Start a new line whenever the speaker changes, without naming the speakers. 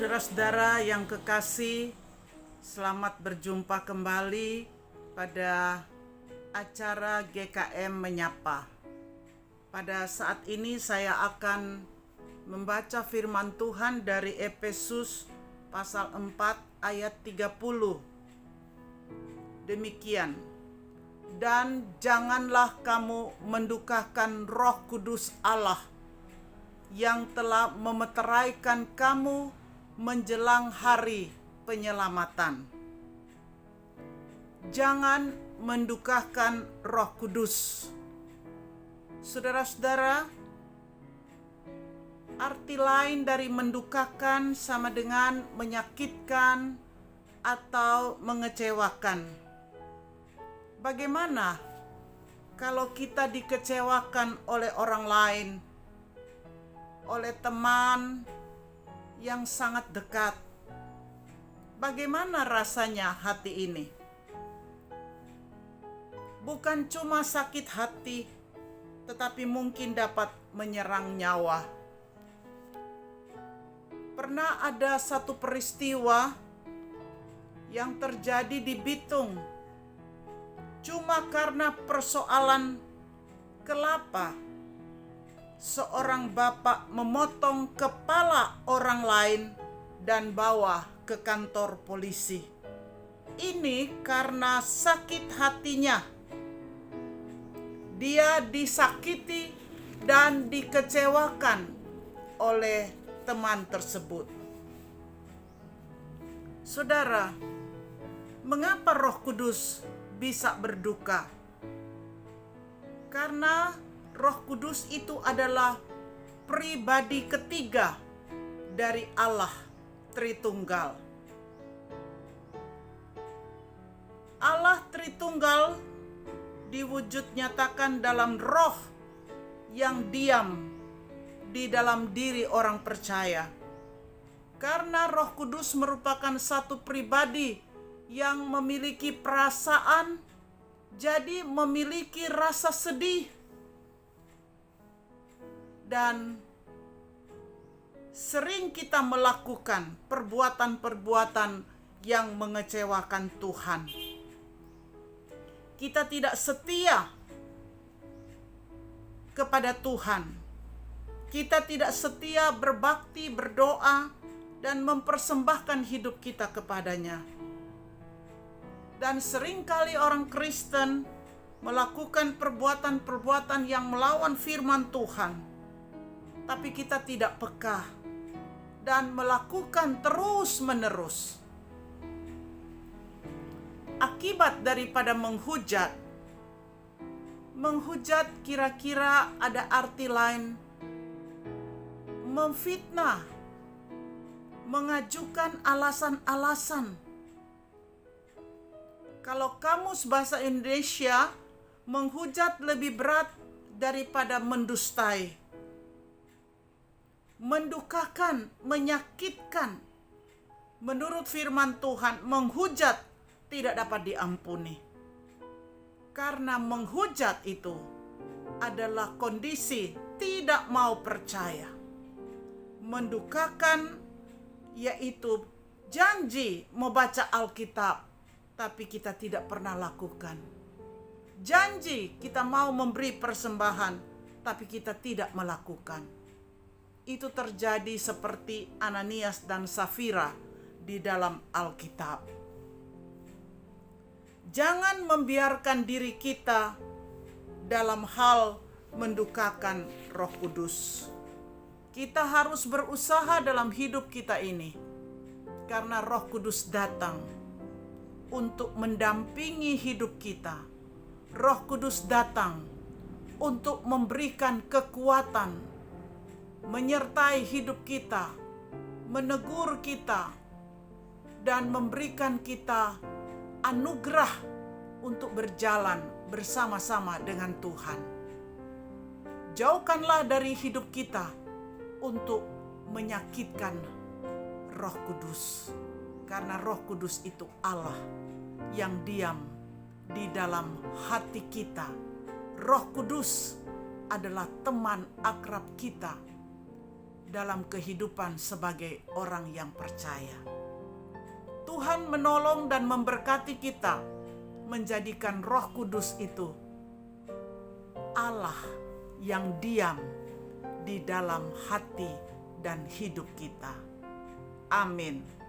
Saudara-saudara yang kekasih, selamat berjumpa kembali pada acara GKM Menyapa. Pada saat ini saya akan membaca firman Tuhan dari Efesus pasal 4 ayat 30. Demikian, dan janganlah kamu mendukakan Roh Kudus Allah yang telah memeteraikan kamu menjelang hari penyelamatan. Jangan mendukakan Roh Kudus. Saudara-saudara, arti lain dari mendukakan sama dengan menyakitkan atau mengecewakan. Bagaimana kalau kita dikecewakan oleh orang lain, oleh teman yang sangat dekat? Bagaimana rasanya hati ini? Bukan cuma sakit hati, tetapi mungkin dapat menyerang nyawa. Pernah ada satu peristiwa yang terjadi di Bitung. Cuma karena persoalan kelapa, seorang bapak memotong kepala orang lain dan bawa ke kantor polisi. Ini karena sakit hatinya. Dia disakiti dan dikecewakan oleh teman tersebut. Saudara, mengapa Roh Kudus bisa berduka? Karena Roh Kudus itu adalah pribadi ketiga dari Allah Tritunggal. Allah Tritunggal diwujud nyatakan dalam roh yang diam di dalam diri orang percaya. Karena Roh Kudus merupakan satu pribadi yang memiliki perasaan, jadi memiliki rasa sedih, dan sering kita melakukan perbuatan-perbuatan yang mengecewakan Tuhan. Kita tidak setia kepada Tuhan. Kita tidak setia berbakti, berdoa, dan mempersembahkan hidup kita kepadanya. Dan seringkali orang Kristen melakukan perbuatan-perbuatan yang melawan firman Tuhan, tapi kita tidak peka dan melakukan terus-menerus. Akibat daripada menghujat kira-kira ada arti lain: memfitnah, mengajukan alasan-alasan. Kalau kamus bahasa Indonesia, menghujat lebih berat daripada mendustai. Mendukakan, menyakitkan. Menurut firman Tuhan, menghujat tidak dapat diampuni. Karena menghujat itu adalah kondisi tidak mau percaya. Mendukakan yaitu janji membaca Alkitab, tapi kita tidak pernah lakukan. Janji kita mau memberi persembahan, tapi kita tidak melakukan. Itu terjadi seperti Ananias dan Safira di dalam Alkitab. Jangan membiarkan diri kita dalam hal mendukakan Roh Kudus. Kita harus berusaha dalam hidup kita ini, karena Roh Kudus datang untuk mendampingi hidup kita. Roh Kudus datang untuk memberikan kekuatan, menyertai hidup kita, menegur kita, dan memberikan kita anugerah untuk berjalan bersama-sama dengan Tuhan. Jauhkanlah dari hidup kita untuk menyakitkan Roh Kudus, karena Roh Kudus itu Allah yang diam di dalam hati kita. Roh Kudus adalah teman akrab kita dalam kehidupan sebagai orang yang percaya. Tuhan menolong dan memberkati kita menjadikan Roh Kudus itu Allah yang diam di dalam hati dan hidup kita. Amin.